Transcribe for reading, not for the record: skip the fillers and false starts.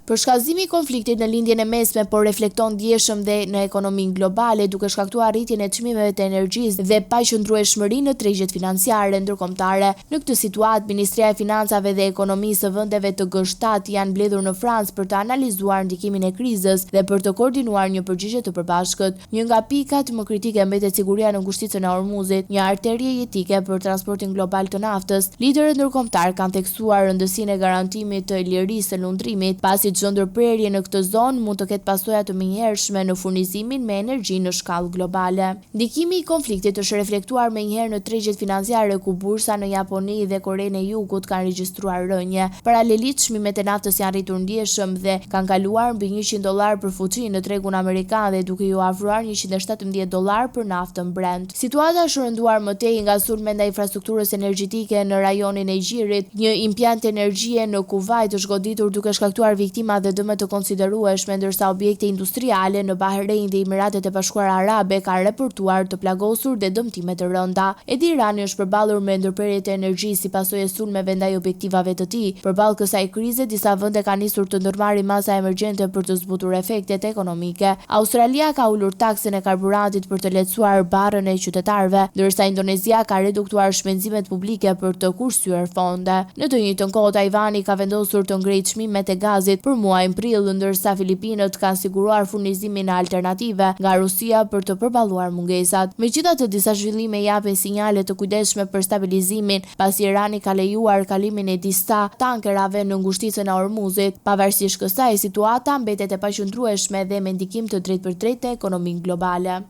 Për shkallëzimi i konfliktit në lindjen e mesme, por reflekton ndjeshëm dhe në ekonominë globale, duke shkaktuar rritjen e çmimeve të energjisë dhe paqëndrueshmërinë në tregjet financiare ndërkombëtare. Në këtë situatë, Ministria e Financave dhe Ekonomisë së vendeve të G7 janë mbledhur në Francë për të analizuar ndikimin e krizës dhe për të koordinuar një përgjigje të përbashkët. Një nga pikat më kritike mbetet siguria në ngushticën e Hormuzit, një arterie jetike për transportin global të naftës. Liderët ndërkombëtar kanë theksuar rëndësinë e garantimit të lirisë së lundrimit, pasi çdo ndërprerje në këtë zonë mund të ketë pasoja të menjëhershme në furnizimin me energji në shkallë globale. Ndikimi i konfliktit është reflektuar menjëherë në tregjet financiare, ku bursa në Japoni dhe Korenë e Jugut kanë regjistruar rënje. Paralelisht, çmimet e naftës janë rritur ndjeshëm dhe kanë kaluar mbi $100 për fuqi në tregun amerikan dhe duke ju afruar $117 për naftën Brent. Situata është rënduar më tej nga sulmet ndaj infrastrukturës energjetike në rajonin e Gjirit. Një impjant energjie në Kuvajt është goditur duke shkaktuar viktima dhe dëme të konsiderueshme, ndërsa objekte industriale në Bahrein dhe Emiratet e Bashkuara Arabe kanë raportuar të plagosur dhe dëmtime të rënda. Edi Rami është përballur me ndërprerje të energjisë si pasojë e sulmeve ndaj objektivave të tij. Përballë kësaj krize, disa vende kanë nisur të ndërmarrin masa emergjente për të zbutur efektet ekonomike. Australia ka ulur taksën e karburantit për të lehtësuar barrën e qytetarëve, ndërsa Indonezia ka reduktuar shpenzimet publike për të kursyer fonde. Në të njëjtën kohë, Tajvani ka vendosur të ngrejë çmimet e gazit për muajin prill, ndërsa Filipinët kanë siguruar furnizimin e alternative nga Rusia për të përballuar mungesat. Megjithatë, disa zhvillime japin sinjale të kujdesshme për stabilizimin, pasi Irani ka lejuar kalimin e disa tankerave në ngushticën e Hormuzit. Pavarësisht kësaj, situata mbetet e paqëndrueshme dhe me ndikim të drejtpërdrejtë te ekonominë globale.